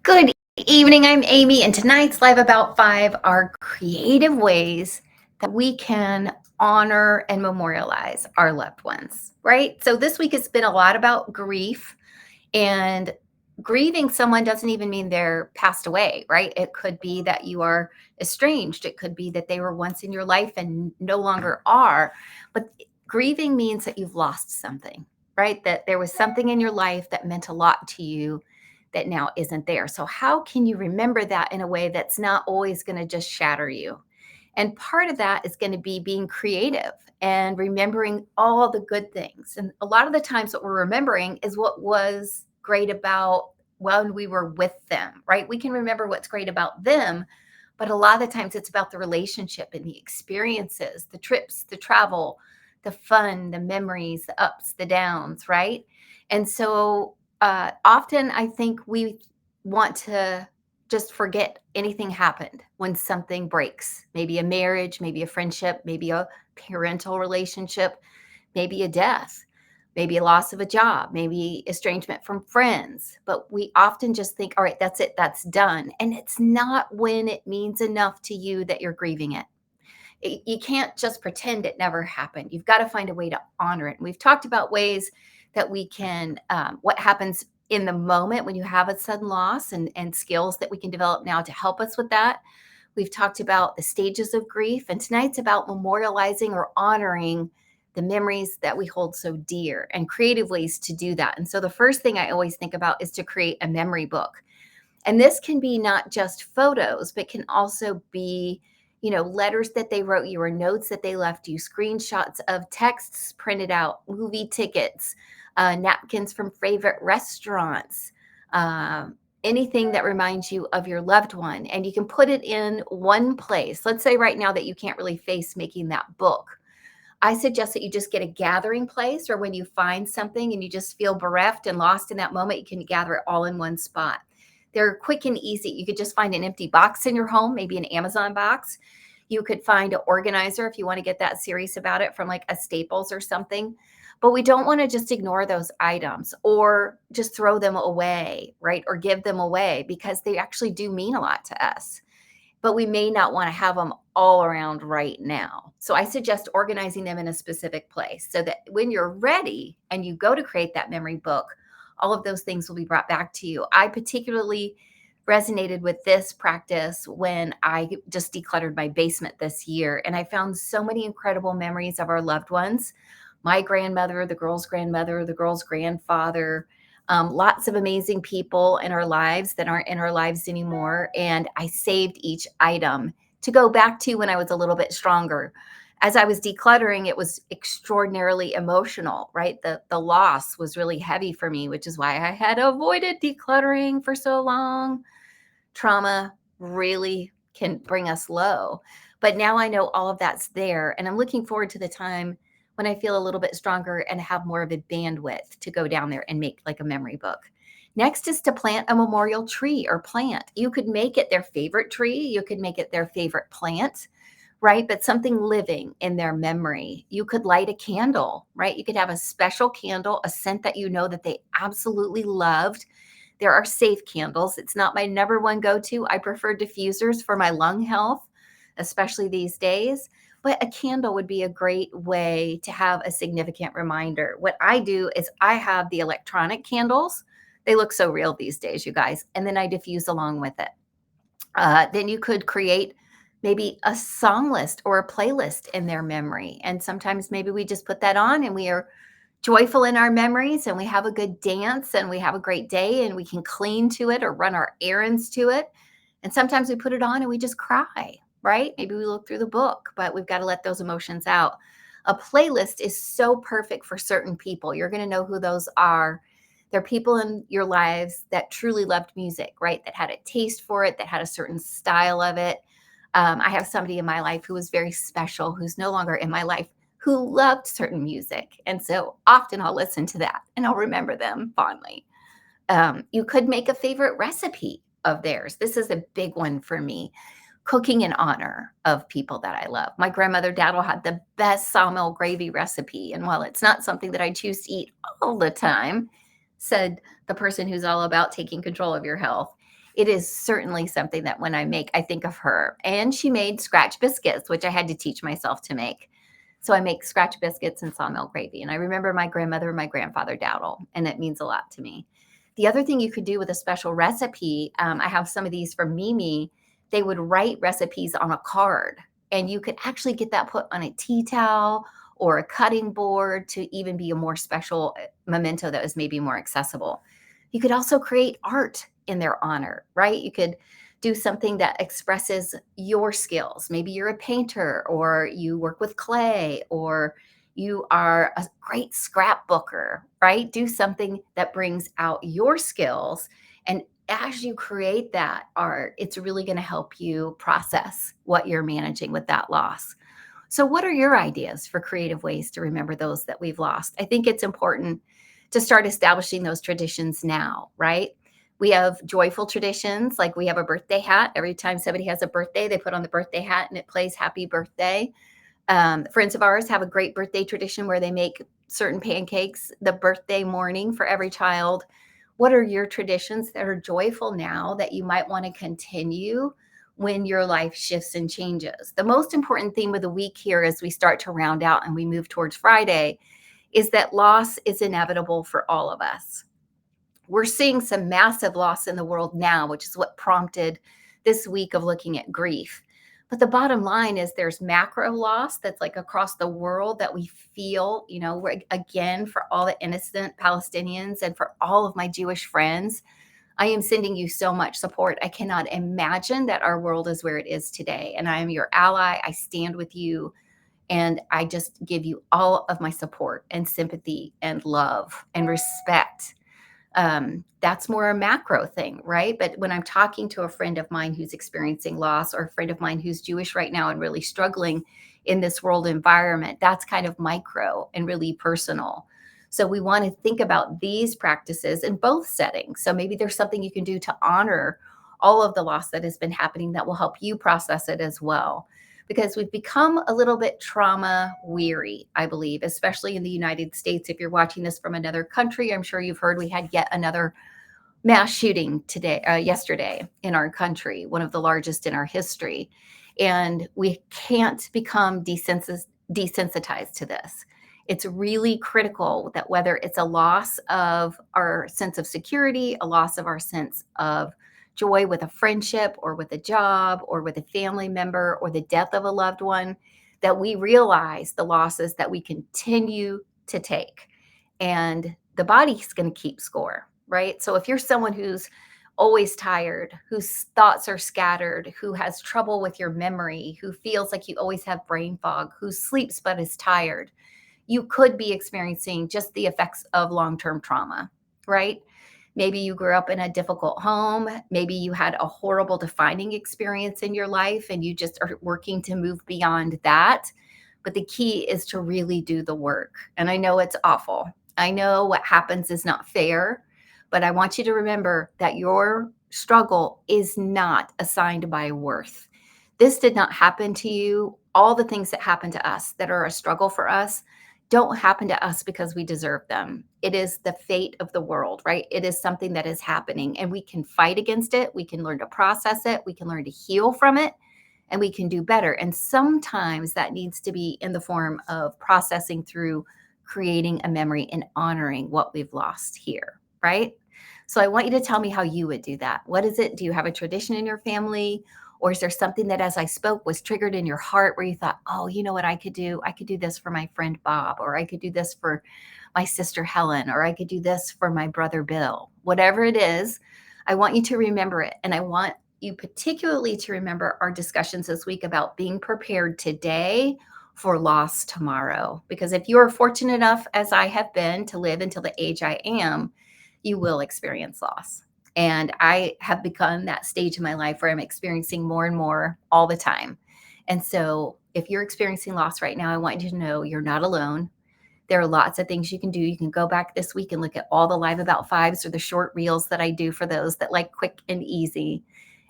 Good evening. I'm Amy, and tonight's Live About Five are creative ways that we can honor and memorialize our loved ones, right? So, this week has been a lot about grief, and grieving someone doesn't even mean they're passed away, right? It could be that you are estranged, it could be that they were once in your life and no longer are. But grieving means that you've lost something, right? That there was something in your life that meant a lot to you that now isn't there. So, how can you remember that in a way that's not always going to just shatter you? And part of that is going to be being creative and remembering all the good things. And a lot of the times, what we're remembering is what was great about when we were with them, right? We can remember what's great about them, but a lot of the times it's about the relationship and the experiences, the trips, the travel, the fun, the memories, the ups, the downs, right? And so often I think we want to just forget anything happened when something breaks. Maybe a marriage, maybe a friendship, maybe a parental relationship, maybe a death, maybe a loss of a job, maybe estrangement from friends. But we often just think, all right, that's it, that's done. And it's not when it means enough to you that you're grieving it. You can't just pretend it never happened. You've got to find a way to honor it. And we've talked about ways that we can, what happens in the moment when you have a sudden loss, and skills that we can develop now to help us with that. We've talked about the stages of grief, and tonight's about memorializing or honoring the memories that we hold so dear and creative ways to do that. And so the first thing I always think about is to create a memory book. And this can be not just photos, but can also be, letters that they wrote you or notes that they left you, screenshots of texts printed out, movie tickets, napkins from favorite restaurants, anything that reminds you of your loved one. And you can put it in one place. Let's say right now that you can't really face making that book. I suggest that you just get a gathering place, or when you find something and you just feel bereft and lost in that moment, you can gather it all in one spot. They're quick and easy. You could just find an empty box in your home, maybe an Amazon box. You could find an organizer if you want to get that serious about it from like a Staples or something. But we don't want to just ignore those items or just throw them away, right? Or give them away, because they actually do mean a lot to us, but we may not want to have them all around right now. So I suggest organizing them in a specific place so that when you're ready and you go to create that memory book, all of those things will be brought back to you. I particularly resonated with this practice when I just decluttered my basement this year, and I found so many incredible memories of our loved ones. My grandmother, the girl's grandmother, the girl's grandfather, lots of amazing people in our lives that aren't in our lives anymore. And I saved each item to go back to when I was a little bit stronger. As I was decluttering, it was extraordinarily emotional, right? The loss was really heavy for me, which is why I had avoided decluttering for so long. Trauma really can bring us low. But now I know all of that's there. And I'm looking forward to the time when I feel a little bit stronger and have more of a bandwidth to go down there and make like a memory book. Next is to plant a memorial tree or plant. You could make it their favorite tree, you could make it their favorite plant, right? But something living in their memory. You could light a candle, right? You could have a special candle, a scent that you know that they absolutely loved. There are safe candles. It's not my number one go to. I prefer diffusers for my lung health, especially these days. But a candle would be a great way to have a significant reminder. What I do is I have the electronic candles. They look so real these days, you guys. And then I diffuse along with it. Then you could create maybe a song list or a playlist in their memory. And sometimes maybe we just put that on and we are joyful in our memories and we have a good dance and we have a great day and we can clean to it or run our errands to it. And sometimes we put it on and we just cry, right? Maybe we look through the book, but we've got to let those emotions out. A playlist is so perfect for certain people. You're going to know who those are. They're people in your lives that truly loved music, right? That had a taste for it, that had a certain style of it. I have somebody in my life who was very special, who's no longer in my life, who loved certain music. And so often I'll listen to that and I'll remember them fondly. You could make a favorite recipe of theirs. This is a big one for me. Cooking in honor of people that I love. My grandmother Daddle had the best sawmill gravy recipe. And while it's not something that I choose to eat all the time, said the person who's all about taking control of your health, it is certainly something that when I make, I think of her. And she made scratch biscuits, which I had to teach myself to make. So I make scratch biscuits and sawmill gravy. And I remember my grandmother and my grandfather dowdle, and it means a lot to me. The other thing you could do with a special recipe, I have some of these from Mimi. They would write recipes on a card, and you could actually get that put on a tea towel or a cutting board to even be a more special memento that was maybe more accessible. You could also create art in their honor, right? You could do something that expresses your skills. Maybe you're a painter or you work with clay or you are a great scrapbooker, right? Do something that brings out your skills. And as you create that art, it's really going to help you process what you're managing with that loss. So, what are your ideas for creative ways to remember those that we've lost? I think it's important to start establishing those traditions now, right? We have joyful traditions, like we have a birthday hat. Every time somebody has a birthday, they put on the birthday hat and it plays happy birthday. Friends of ours have a great birthday tradition where they make certain pancakes the birthday morning for every child. What are your traditions that are joyful now that you might want to continue when your life shifts and changes? The most important theme of the week here as we start to round out and we move towards Friday is that loss is inevitable for all of us. We're seeing some massive loss in the world now, which is what prompted this week of looking at grief. But the bottom line is there's macro loss that's like across the world that we feel, again, for all the innocent Palestinians and for all of my Jewish friends, I am sending you so much support. I cannot imagine that our world is where it is today. And I am your ally. I stand with you. And I just give you all of my support and sympathy and love and respect. That's more a macro thing, right? But when I'm talking to a friend of mine who's experiencing loss or a friend of mine who's Jewish right now and really struggling in this world environment, that's kind of micro and really personal. So we want to think about these practices in both settings. So maybe there's something you can do to honor all of the loss that has been happening that will help you process it as well. Because we've become a little bit trauma weary, I believe, especially in the United States. If you're watching this from another country, I'm sure you've heard we had yet another mass shooting yesterday in our country, one of the largest in our history. And we can't become desensitized to this. It's really critical that whether it's a loss of our sense of security, a loss of our sense of joy with a friendship or with a job or with a family member or the death of a loved one, that we realize the losses that we continue to take. And the body's going to keep score, right? So if you're someone who's always tired, whose thoughts are scattered, who has trouble with your memory, who feels like you always have brain fog, who sleeps but is tired, you could be experiencing just the effects of long-term trauma, right? Maybe you grew up in a difficult home. Maybe you had a horrible defining experience in your life and you just are working to move beyond that. But the key is to really do the work. And I know it's awful. I know what happens is not fair, but I want you to remember that your struggle is not assigned by worth. This did not happen to you. All the things that happen to us that are a struggle for us don't happen to us because we deserve them. It is the fate of the world, right? It is something that is happening and we can fight against it. We can learn to process it. We can learn to heal from it and we can do better. And sometimes that needs to be in the form of processing through creating a memory and honoring what we've lost here, right? So I want you to tell me how you would do that. What is it? Do you have a tradition in your family? Or is there something that as I spoke was triggered in your heart where you thought, oh, you know what I could do? I could do this for my friend Bob, or I could do this for my sister Helen, or I could do this for my brother Bill. Whatever it is, I want you to remember it. And I want you particularly to remember our discussions this week about being prepared today for loss tomorrow. Because if you are fortunate enough, as I have been, to live until the age I am, you will experience loss. And I have begun that stage in my life where I'm experiencing more and more all the time. And so if you're experiencing loss right now, I want you to know you're not alone. There are lots of things you can do. You can go back this week and look at all the Live About Fives or the short reels that I do for those that like quick and easy,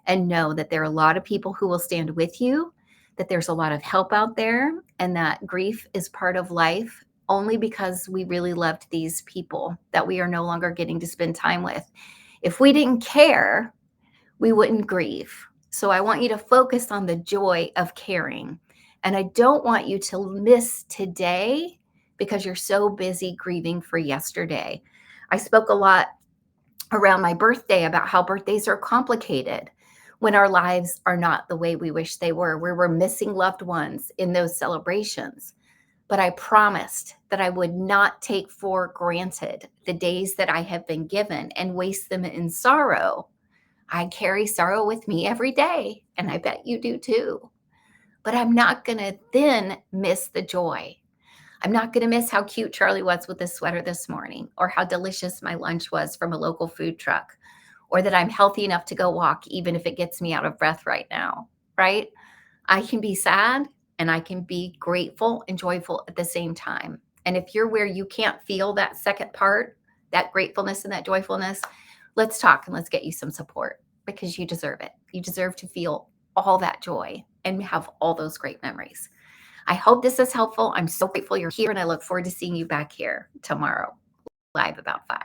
and know that there are a lot of people who will stand with you, that there's a lot of help out there, and that grief is part of life only because we really loved these people that we are no longer getting to spend time with. If we didn't care, we wouldn't grieve. So I want you to focus on the joy of caring. And I don't want you to miss today because you're so busy grieving for yesterday. I spoke a lot around my birthday about how birthdays are complicated when our lives are not the way we wish they were, where we're missing loved ones in those celebrations. But I promised that I would not take for granted the days that I have been given and waste them in sorrow. I carry sorrow with me every day, and I bet you do too. But I'm not going to then miss the joy. I'm not going to miss how cute Charlie was with this sweater this morning, or how delicious my lunch was from a local food truck, or that I'm healthy enough to go walk, even if it gets me out of breath right now, right? I can be sad and I can be grateful and joyful at the same time. And if you're where you can't feel that second part, that gratefulness and that joyfulness, let's talk and let's get you some support because you deserve it. You deserve to feel all that joy and have all those great memories. I hope this is helpful. I'm so grateful you're here and I look forward to seeing you back here tomorrow, live about 5.